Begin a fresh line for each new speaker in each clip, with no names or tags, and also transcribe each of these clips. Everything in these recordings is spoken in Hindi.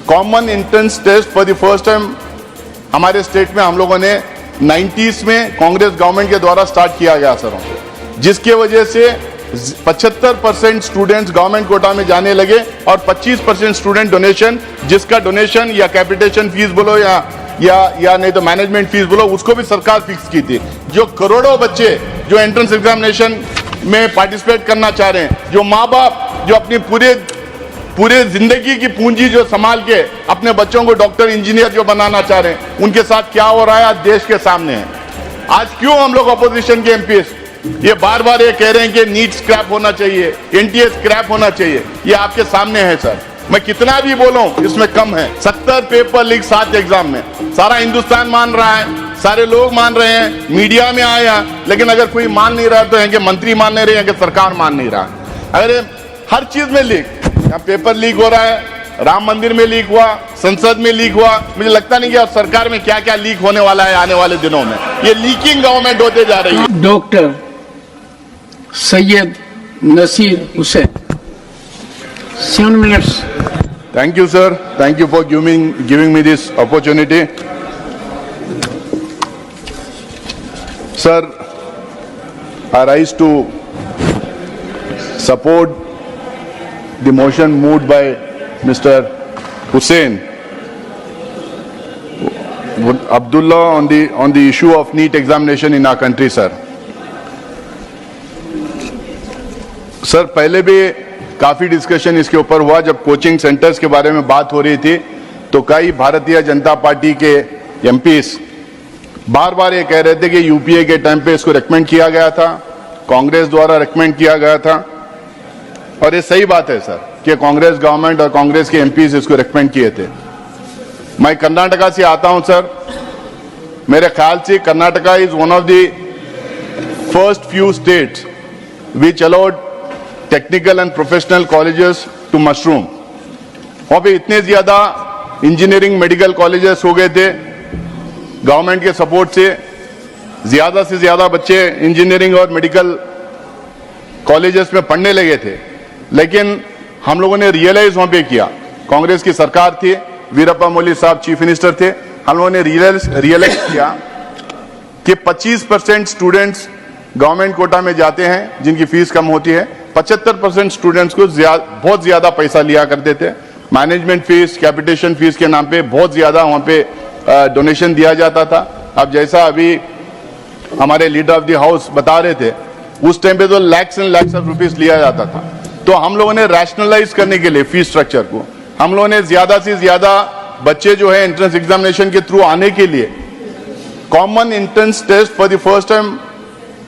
Common entrance test for the first time हमारे स्टेट में हम लोगों ने 90s में कांग्रेस गवर्नमेंट के द्वारा स्टार्ट किया गया सर, जिसकी वजह से 75% स्टूडेंट्स गवर्नमेंट कोटा में जाने लगे और 25% स्टूडेंट डोनेशन, जिसका डोनेशन या कैपिटेशन फीस बोलो या नहीं तो मैनेजमेंट फीस बोलो, उसको भी सरकार फिक्स की थी। जो करोड़ों बच्चे जो एंट्रेंस एग्जामिनेशन में पार्टिसिपेट करना चाह रहे हैं, जो माँ बाप जो अपनी पूरे जिंदगी की पूंजी जो संभाल के अपने बच्चों को डॉक्टर इंजीनियर जो बनाना चाह रहे हैं, उनके साथ क्या हो रहा है आज देश के सामने है। आज क्यों हम लोग अपोजिशन के एमपीएस ये बार बार ये कह रहे हैं कि नीट स्क्रैप होना चाहिए, एनटीए स्क्रैप होना चाहिए, ये आपके सामने है सर। मैं कितना भी बोलूं इसमें कम है। 70 पेपर लीक 7 एग्जाम में, सारा हिंदुस्तान मान रहा है, सारे लोग मान रहे हैं, मीडिया में आया, लेकिन अगर कोई मान नहीं रहा तो है कि मंत्री मान नहीं रहे हैं कि सरकार मान नहीं रहा। अगर हर चीज में लीक, यहाँ पेपर लीक हो रहा है, राम मंदिर में लीक हुआ, संसद में लीक हुआ, मुझे लगता नहीं कि अब सरकार में क्या क्या लीक होने वाला है आने वाले दिनों में। ये लीकिंग गवर्नमेंट होते जा रही है।
Doctor Syed Naseer Hussain, 7 minutes.
Thank you, sir. Thank you for giving me this opportunity. Sir, I rise to support the motion moved by Mr. Hussain Abdullah on the issue of NEET examination in our country, sir. Sir, पहले भी काफी डिस्कशन इसके ऊपर हुआ। जब कोचिंग सेंटर्स के बारे में बात हो रही थी तो कई भारतीय जनता पार्टी के एमपीस बार बार ये कह रहे थे कि यूपीए के टाइम पे इसको रेकमेंड किया गया था, कांग्रेस द्वारा रेकमेंड किया गया था। और ये सही बात है सर कि कांग्रेस गवर्नमेंट और कांग्रेस के एमपीस इसको रेकमेंड किए थे। मैं कर्नाटका से आता हूं सर। मेरे ख्याल से Karnataka is one of the first few states which allowed technical and professional colleges to mushroom. वहां पे इतने ज्यादा इंजीनियरिंग मेडिकल कॉलेजेस हो गए थे, गवर्नमेंट के सपोर्ट से ज्यादा बच्चे इंजीनियरिंग और मेडिकल कॉलेजेस में पढ़ने लगे थे। लेकिन हम लोगों ने रियलाइज वहां पे किया, कांग्रेस की सरकार थी, वीरप्पा मोइली साहब चीफ मिनिस्टर थे, हम लोगों ने रियलाइज किया कि 25% स्टूडेंट्स गवर्नमेंट कोटा में जाते हैं जिनकी फीस कम होती है, 75% स्टूडेंट्स को बहुत ज्यादा पैसा लिया करते थे। मैनेजमेंट फीस, कैपिटेशन फीस के नाम पे बहुत ज्यादा वहां पे डोनेशन दिया जाता था। अब जैसा अभी हमारे लीडर ऑफ द हाउस बता रहे थे, उस टाइम पे तो lakhs and lakhs of rupees लिया जाता था। तो हम लोगों ने रैशनलाइज करने के लिए फीस स्ट्रक्चर को, हम लोगों ने ज्यादा से ज्यादा बच्चे जो है एंट्रेंस एग्जामिनेशन के थ्रू आने के लिए common entrance test for the first time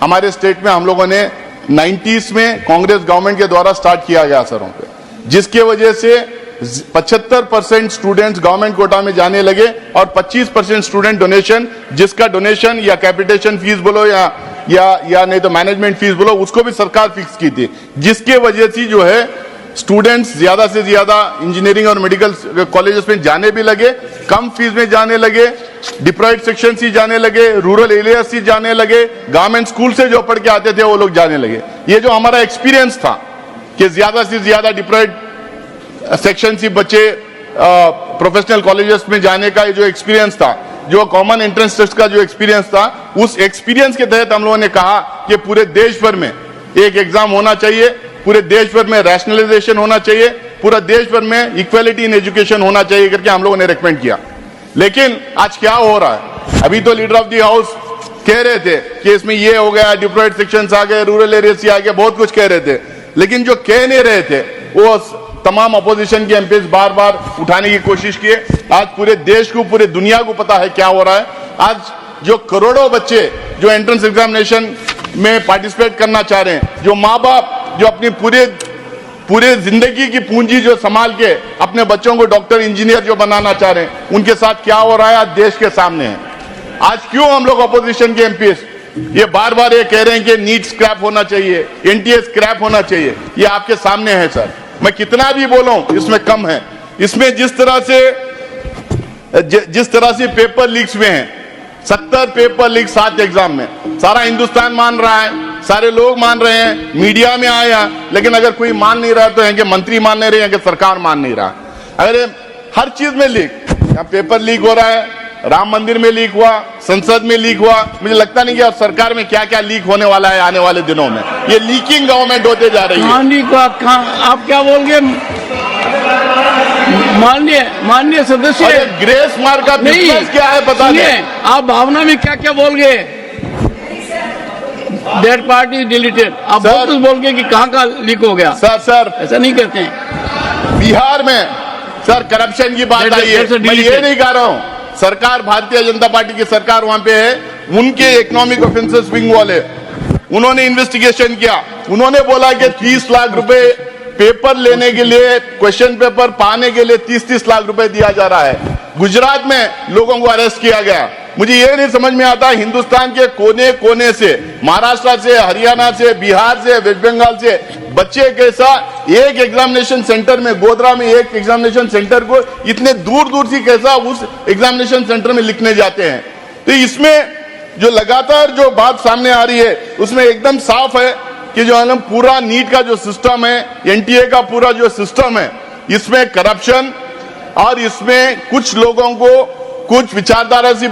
हमारे स्टेट में हम लोगों ने 90s में कांग्रेस गवर्नमेंट के द्वारा स्टार्ट किया गया सर, जिसकी वजह से 75% स्टूडेंट्स गवर्नमेंट कोटा में जाने लगे और 25% स्टूडेंट डोनेशन, जिसका डोनेशन या कैपिटेशन फीस बोलो या नहीं तो मैनेजमेंट फीस बोलो, उसको भी सरकार फिक्स की थी। जिसके वजह से जो है स्टूडेंट्स ज्यादा से ज्यादा इंजीनियरिंग और मेडिकल कॉलेजेस में जाने भी लगे, कम फीस में जाने लगे, डिप्राइव्ड सेक्शन से जाने लगे, रूरल एरिया से जाने लगे, गवर्नमेंट स्कूल से जो पढ़ के आते थे वो लोग जाने लगे। ये जो हमारा एक्सपीरियंस था कि ज्यादा से ज्यादा डिप्राइव्ड सेक्शन से बच्चे प्रोफेशनल कॉलेजेस में जाने का ये जो एक्सपीरियंस था, जो कॉमन एंट्रेंस टेस्ट का जो एक्सपीरियंस था, उस एक्सपीरियंस के तहत हम लोगों ने कहा कि पूरे देश भर में एक एग्जाम होना चाहिए, पूरे देश भर में रैशनलाइजेशन होना चाहिए, पूरा देश भर में इक्वालिटी इन एजुकेशन होना चाहिए करके हम लोगों ने रेकमेंड किया। लेकिन आज क्या हो रहा है, अभी तो लीडर ऑफ द हाउस कह रहे थे कि इसमें ये हो गया, डिप्राइव्ड सेक्शंस आ गए, रूरल एरिया से आ गए, बहुत कुछ कह रहे थे। लेकिन जो कह नहीं रहे थे वो तमाम अपोजिशन के एमपीज बार बार उठाने की कोशिश किए। आज पूरे देश को, पूरे दुनिया को पता है क्या हो रहा है। आज जो करोड़ों बच्चे जो एंट्रेंस एग्जामिनेशन में पार्टिसिपेट करना चाह रहे हैं, जो माँ बाप जो अपनी पूरे जिंदगी की पूंजी जो संभाल के अपने बच्चों को डॉक्टर इंजीनियर जो बनाना चाह रहे हैं, उनके साथ क्या हो रहा है आज देश के सामने है। आज क्यों हम लोग अपोजिशन के एमपीएस ये बार बार ये कह रहे हैं कि नीट स्क्रैप होना चाहिए, एनटीए स्क्रैप होना चाहिए, ये आपके सामने है सर। मैं कितना भी बोलूं इसमें कम है। इसमें जिस तरह से पेपर लीक्स में है, 70 पेपर लीक 7 एग्जाम में, सारा हिंदुस्तान मान रहा है, सारे लोग मान रहे हैं, मीडिया में आया, लेकिन अगर कोई मान नहीं रहा तो है कि मंत्री मान नहीं रहे हैं कि सरकार मान नहीं रहा। अगर हर चीज में लीक, यहाँ पेपर लीक हो रहा है, राम मंदिर में लीक हुआ, संसद में लीक हुआ। मुझे लगता नहीं कि अब सरकार में क्या क्या लीक होने वाला है आने वाले दिनों में। ये लीकिंग गवर्नमेंट होते जा रही है।
आप क्या बोल गए माननीय सदस्य?
और ये ग्रेस मार्क का बिजनेस क्या है पता नहीं।
आप भावना में क्या क्या बोल गए? That part is deleted. आप बहुत कुछ बोल गए कि कहाँ लीक हो गया।
सर
ऐसा नहीं कहते हैं।
बिहार में सर करप्शन की बात आई है, मैं ये नहीं कह रहा हूँ। सरकार भारतीय जनता पार्टी की सरकार वहां पे है, उनके इकोनॉमिक ऑफेंसेस विंग वाले उन्होंने इन्वेस्टिगेशन किया। उन्होंने बोला कि 30 लाख रुपए पेपर लेने के लिए, क्वेश्चन पेपर पाने के लिए 30-30 लाख रुपए दिया जा रहा है। गुजरात में लोगों को अरेस्ट किया गया। मुझे ये नहीं समझ में आता, हिंदुस्तान के कोने कोने से, महाराष्ट्र से, हरियाणा से, बिहार से, वेस्ट बंगाल से बच्चे कैसा एक एग्जामिनेशन सेंटर में, गोधरा में एक एग्जामिनेशन सेंटर को इतने दूर दूर से कैसा उस एग्जामिनेशन सेंटर में लिखने जाते हैं। तो इसमें जो लगातार जो बात सामने आ रही है उसमें एकदम साफ है कि जो है ना पूरा नीट का जो सिस्टम है, एनटीए का पूरा जो सिस्टम है, इसमें करप्शन और इसमें कुछ लोगों को, कुछ विचारधारा से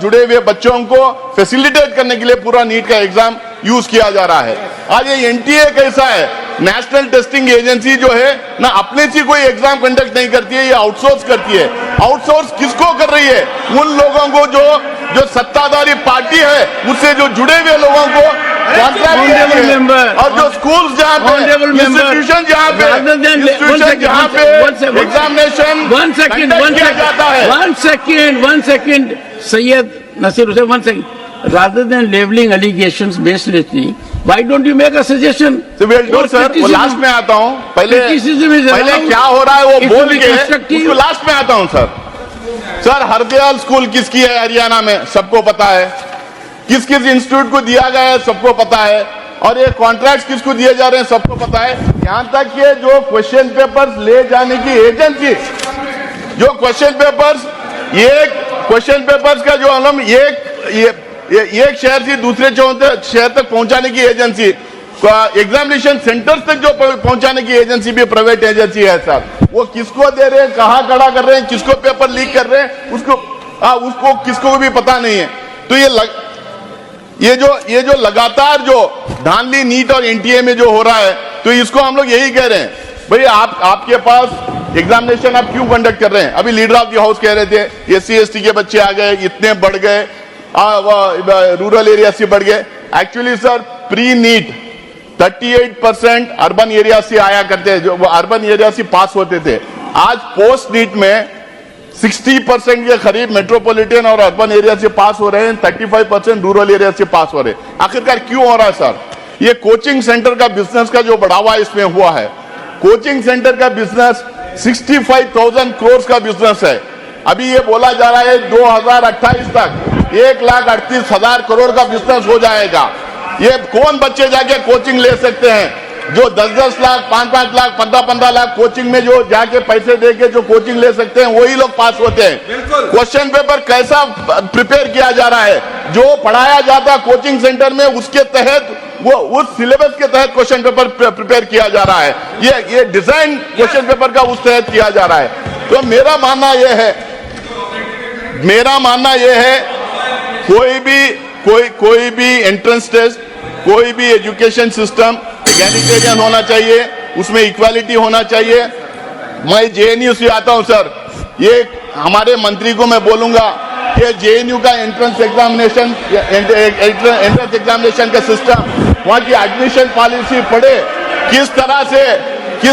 जुड़े हुए बच्चों को फैसिलिटेट करने के लिए पूरा नीट का एग्जाम यूज किया जा रहा है। आज ये एनटीए कैसा है, नेशनल टेस्टिंग एजेंसी जो है ना, अपने से कोई एग्जाम कंडक्ट नहीं करती है, ये आउटसोर्स करती है। आउटसोर्स किसको कर रही है? उन लोगों को जो सत्ताधारी पार्टी है उससे जो जुड़े हुए लोगों को कॉन्ट्रैक्ट, और जो स्कूल्स जहाँ पे, इंस्टीट्यूशन जहाँ पे एग्जामिनेशन किया जाता है।
One second, Syed Nasir Hussain, 1 second. Rather than leveling allegations baselessly, why don't you make a suggestion?
So we'll do, sir. वो लास्ट में आता हूँ। पहले क्या हो रहा है वो बोल के उसको लास्ट में आता हूँ सर। सर हरदयाल स्कूल किसकी है हरियाणा में, सबको पता है। किस किस इंस्टीट्यूट को दिया गया है सबको पता है, और ये कॉन्ट्रैक्ट किसको दिए जा रहे हैं सबको पता है। यहाँ तक कि जो क्वेश्चन पेपर्स ले जाने की एजेंसी, जो क्वेश्चन पेपर्स का जो अलम एक शहर से दूसरे शहर तक पहुंचाने की एजेंसी, एग्जामिनेशन सेंटर्स तक जो पहुंचाने की एजेंसी भी प्राइवेट एजेंसी है सर। वो किसको दे रहे हैं, कहाँ खड़ा कर रहे हैं, किसको पेपर लीक कर रहे हैं, उसको किसको भी पता नहीं है। तो ये जो लगातार जो धांधली नीट और एनटीए में जो हो रहा है, तो इसको हम लोग यही कह रहे हैं, भाई आपके पास एग्जामिनेशन आप क्यों कंडक्ट कर रहे हैं? अभी लीडर ऑफ द हाउस कह रहे थे SC ST के बच्चे आ गए, इतने बढ़ गए, रूरल एरिया से बढ़ गए। Actually sir pre NEET 38% urban area से आया करते हैं, जो वो अर्बन एरिया से पास होते थे। आज पोस्ट नीट में 60% के करीब मेट्रोपॉलिटन और अर्बन एरिया से पास हो रहे हैं, 35% रूरल एरिया से पास हो रहे हैं। आखिरकार क्यों हो रहा है सर? ये कोचिंग सेंटर का बिजनेस का जो बढ़ावा इसमें हुआ है, कोचिंग सेंटर का बिजनेस 65,000 करोड़ का बिजनेस है। अभी ये बोला जा रहा है 2028 तक 1,38,000 करोड़ का बिजनेस हो जाएगा। ये कौन बच्चे जाके कोचिंग ले सकते हैं? जो 10-10 लाख, 5-5 लाख, 15-15 लाख कोचिंग में जो जाके पैसे देके जो कोचिंग ले सकते हैं, वही लोग पास होते हैं। क्वेश्चन पेपर कैसा प्रिपेयर किया जा रहा है? जो पढ़ाया जाता कोचिंग सेंटर में उसके तहत, वो उस सिलेबस के तहत क्वेश्चन पेपर प्रिपेयर किया जा रहा है। ये डिजाइन क्वेश्चन पेपर का उस तहत किया जा रहा है। तो मेरा मानना यह है कोई भी एंट्रेंस टेस्ट, कोई भी एजुकेशन सिस्टम एगैलिटेरियन होना चाहिए, उसमें इक्वालिटी होना चाहिए। मैं JNU से आता हूं सर, ये हमारे मंत्री को मैं बोलूंगा कि JNU का एंट्रेंस एग्जामिनेशन का सिस्टम, वहां की एडमिशन पॉलिसी पढ़े, किस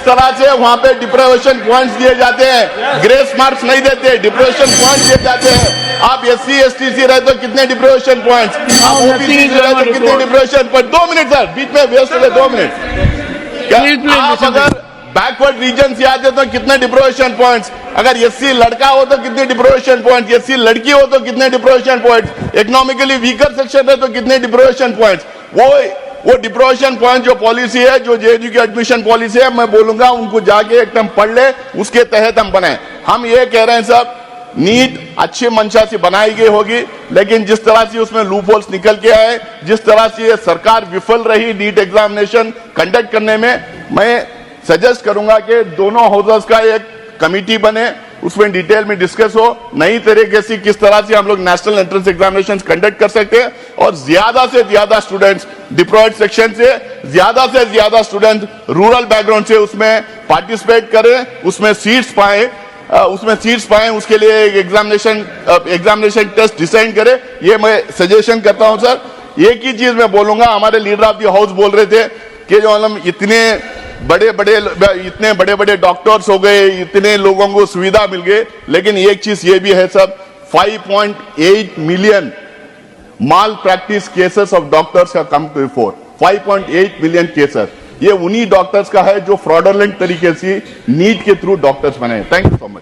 तरह से वहां पे डिप्रेवेशन पॉइंट्स दिए जाते हैं, ग्रेस मार्क्स नहीं देते, डिप्रेवेशन पॉइंट्स दिए जाते हैं। आप SC ST से रहे तो कितने डिप्रेवेशन पॉइंट्स, OBC से रहे तो कितने डिप्रेवेशन पॉइंट। 2 मिनट सर, बीच में वेस्ट हो गए 2 मिनट। आप अगर बैकवर्ड रीजन से आते तो कितने डिप्रेवेशन पॉइंट्स, अगर SC लड़का हो तो कितने डिप्रेवेशन पॉइंट्स, SC लड़की हो तो कितने deprivation points, economically weaker section है तो कितने डिप्रेवेशन पॉइंट्स। वो डिप्रेवेशन पॉइंट जो पॉलिसी है, जो JNU की एडमिशन पॉलिसी है, मैं बोलूंगा उनको जाके एकदम पढ़ ले, उसके तहत हम बनाए। हम ये कह रहे हैं साहब, नीट अच्छी मंशा से बनाई गई होगी, लेकिन जिस तरह से उसमें लूप होल्स निकल के आए, जिस तरह से ये सरकार विफल रही नीट एग्जामिनेशन कंडक्ट करने में, मैं सजेस्ट करूंगा कि दोनों हाउसेस का एक कमिटी बने उसमें डिटेल में डिस्कस हो, नई तरीके से किस तरह से हम लोग नेशनल एंट्रेंस एग्जामिनेशन कंडक्ट कर सकते हैं और ज्यादा से ज्यादा स्टूडेंट्स डिप्लॉयड सेक्शन से ज्यादा स्टूडेंट रूरल बैकग्राउंड से उसमें पार्टिसिपेट करें, उसमें सीट्स पाएं, उसके लिए एग्जामिनेशन टेस्ट डिजाइन करें। ये मैं सजेशन करता हूं सर। एक ही चीज मैं बोलूंगा, हमारे लीडर ऑफ द हाउस बोल रहे थे कि जो हम इतने बड़े डॉक्टर्स हो गए, इतने लोगों को सुविधा मिल गई, लेकिन एक चीज ये भी है सब, 5.8 million mall practice cases of doctors का कम बिफोर 5.8 मिलियन केसेस। ये उन्हीं डॉक्टर्स का है जो फ्रॉडलेंट तरीके से नीट के थ्रू डॉक्टर्स बने। Thank you so much.